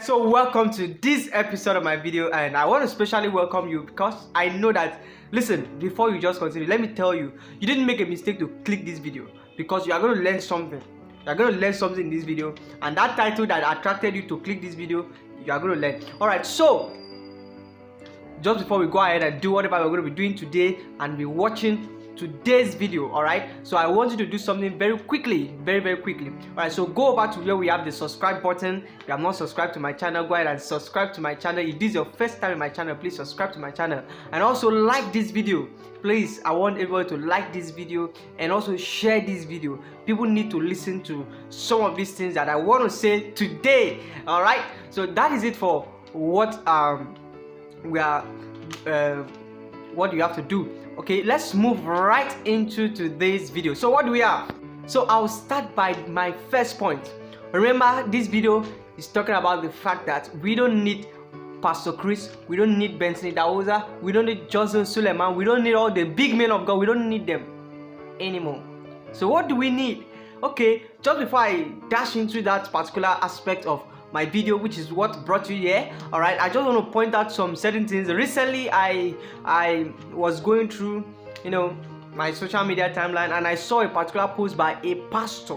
So welcome to this episode of my video, and I want to specially welcome you because I know that, listen, before you just continue, let me tell you, you didn't make a mistake to click this video because you are going to learn something. You are going to learn something in this video, and that title that attracted you to click this video, you are going to learn. Alright, so just before we go ahead and do whatever we're going to be doing today and be watching today's video, all right, so I want you to do something very quickly, very quickly. All right, so go over to where we have the subscribe button. If you have not subscribed to my channel, go ahead and subscribe to my channel. If this is your first time in my channel, please subscribe to my channel and also like this video. Please, I want everyone to like this video and also share this video. People need to listen to some of these things that I want to say today. All right, so that is it for what we are what you have to do. Okay, let's move right into today's video. So what do we have? So I'll start by my first point. Remember, this video is talking about the fact that we don't need Pastor Chris, we don't need Benson, Idahosa, we don't need Joseph Suleiman, we don't need all the big men of God, we don't need them anymore. So what do we need? Okay, just before I dash into that particular aspect of my video, which is what brought you here, all right, I just want to point out some certain things. Recently I was going through, my social media timeline, and I saw a particular post by a pastor,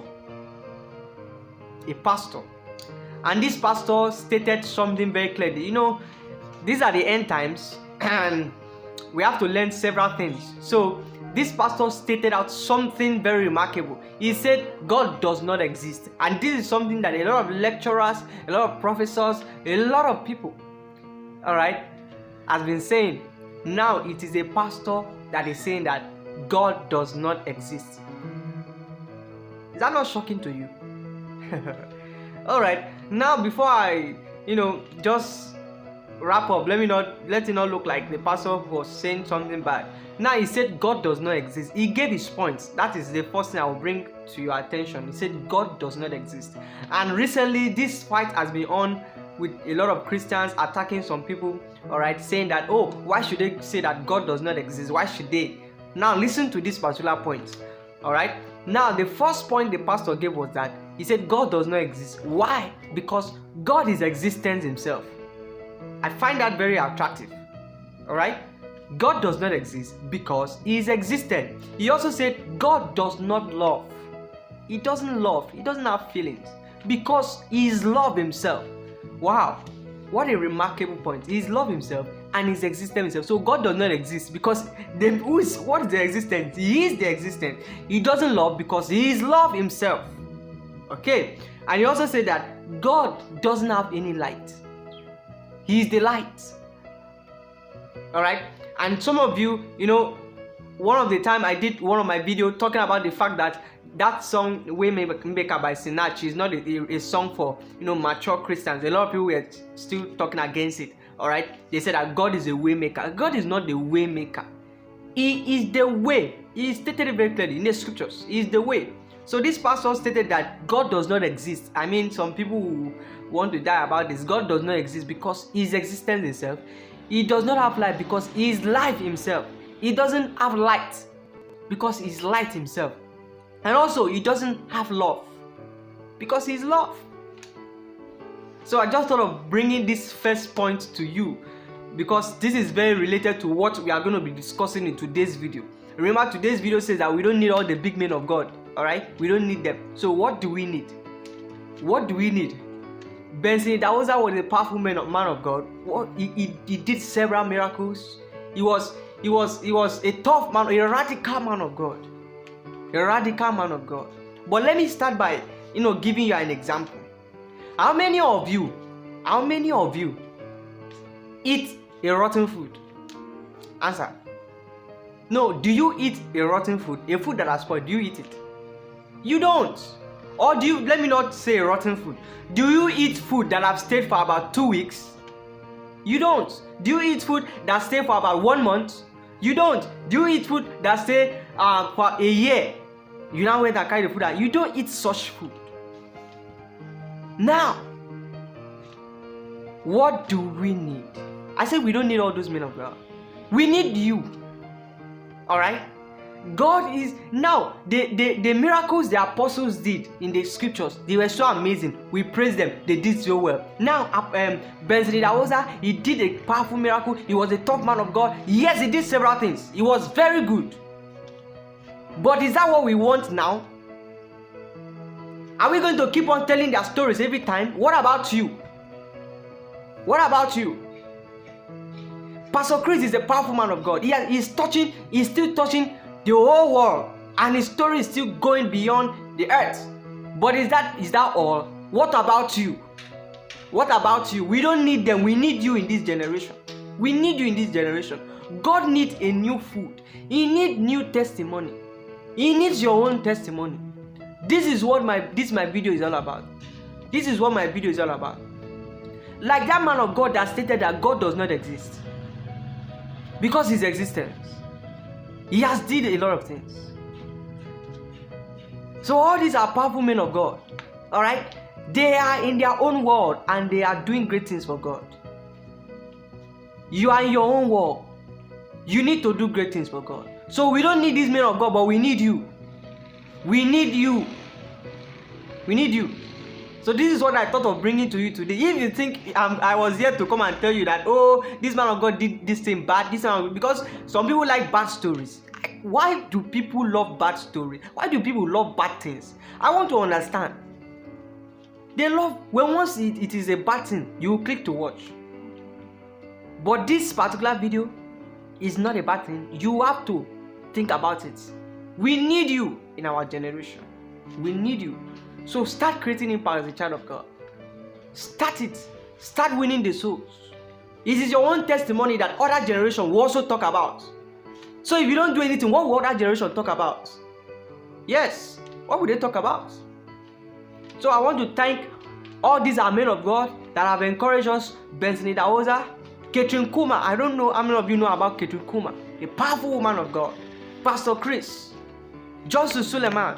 and this pastor stated something very clearly. These are the end times and we have to learn several things. So this pastor stated out something very remarkable. He said God does not exist, and this is something that a lot of lecturers, a lot of professors, a lot of people, all right, has been saying. Now it is a pastor that is saying that God does not exist. Is that not shocking to you? All right, now before I just wrap up, let it not look like the pastor was saying something bad. Now he said God does not exist. He gave his points. That is the first thing I will bring to your attention. He said God does not exist. And recently this fight has been on with a lot of Christians attacking some people, all right, saying that, oh, why should they say that God does not exist? Why should they? Now listen to this particular point. All right, now the first point the pastor gave was that he said God does not exist. Why? Because God is existence himself. I find that very attractive. All right, God does not exist because he is existent. He also said God does not love. He doesn't love. He doesn't have feelings because he is love himself. Wow, what a remarkable point. He is love himself and is existent himself. So God does not exist because what is the existence? He is the existence. He doesn't love because he is love himself. Okay, and he also said that God doesn't have any light. He is the light. All right, and some of you, one of the time I did one of my videos talking about the fact that song Waymaker by Sinach is not a song for mature Christians. A lot of people were still talking against it. All right, they said that God is a waymaker. God is not the waymaker. He is the way. He stated it very clearly in the scriptures. He is the way. So this pastor stated that God does not exist. I mean, some people who want to die about this. God does not exist because he is existence himself. He does not have life because he is life himself. He doesn't have light because he is light himself. And also, he doesn't have love because he is love. So I just thought of bringing this first point to you because this is very related to what we are going to be discussing in today's video. Remember, today's video says that we don't need all the big men of God. All right, we don't need them. So what do we need? What do we need? Benson, Idahosa was a powerful man of God. He did several miracles. He was a tough man, a radical man of God. A radical man of God. But let me start by giving you an example. How many of you eat a rotten food? Answer. No, do you eat a rotten food? A food that has spoiled, do you eat it? You don't. Or do you, let me not say rotten food. Do you eat food that have stayed for about 2 weeks? You don't. Do you eat food that stay for about 1 month? You don't. Do you eat food that stay for a year? You now went and carry the food out. You don't eat such food. Now, what do we need? I said we don't need all those men of God. We need you. All right? God is now the miracles the apostles did in the scriptures, they were so amazing. We praise them, they did so well. Now Benson Idahosa, he did a powerful miracle. He was a top man of God. Yes, he did several things. He was very good. But is that what we want now? Are we going to keep on telling their stories every time? What about you? What about you? Pastor Chris is a powerful man of God. He's still touching the whole world, and his story is still going beyond the earth. But is that all? What about you? What about you? We don't need them. We need you in this generation. We need you in this generation. God needs a new food. He needs new testimony. He needs your own testimony. This is what my video is all about. This is what my video is all about. Like that man of God that stated that God does not exist. Because his existence, he has did a lot of things. So all these are powerful men of God. Alright? They are in their own world and they are doing great things for God. You are in your own world. You need to do great things for God. So we don't need these men of God, but we need you. We need you. We need you. So this is what I thought of bringing to you today. If you think I was here to come and tell you that, oh, this man of God did this thing bad, because some people like bad stories. Why do people love bad stories? Why do people love bad things? I want to understand. They love, when once it is a bad thing, you will click to watch. But this particular video is not a bad thing. You have to think about it. We need you in our generation. We need you. So start creating impact as a child of God. Start it. Start winning the souls. It is your own testimony that other generation will also talk about. So if you don't do anything, what will other generation talk about? Yes, what will they talk about? So I want to thank all these men of God that have encouraged us. Benson Idahosa, Catherine Kuma. I don't know how many of you know about Catherine Kuma, a powerful woman of God. Pastor Chris, Johnson Suleiman.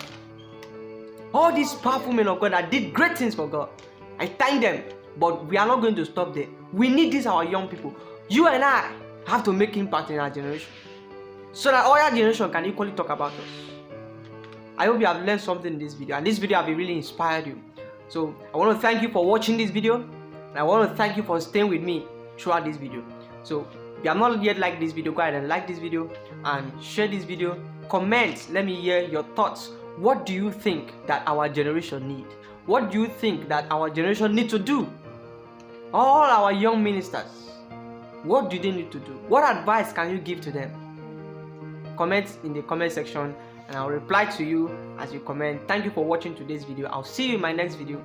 All these powerful men of God that did great things for God. I thank them, but we are not going to stop there. We need these our young people. You and I have to make impact in our generation, so that our generation can equally talk about us. I hope you have learned something in this video, and this video has really inspired you. So I want to thank you for watching this video, and I want to thank you for staying with me throughout this video. So if you have not yet liked this video, go ahead and like this video and share this video. Comment, let me hear your thoughts. What do you think that our generation need? What do you think that our generation need to do? All our young ministers, what do they need to do? What advice can you give to them? Comment in the comment section and I'll reply to you as you comment. Thank you for watching today's video. I'll see you in my next video.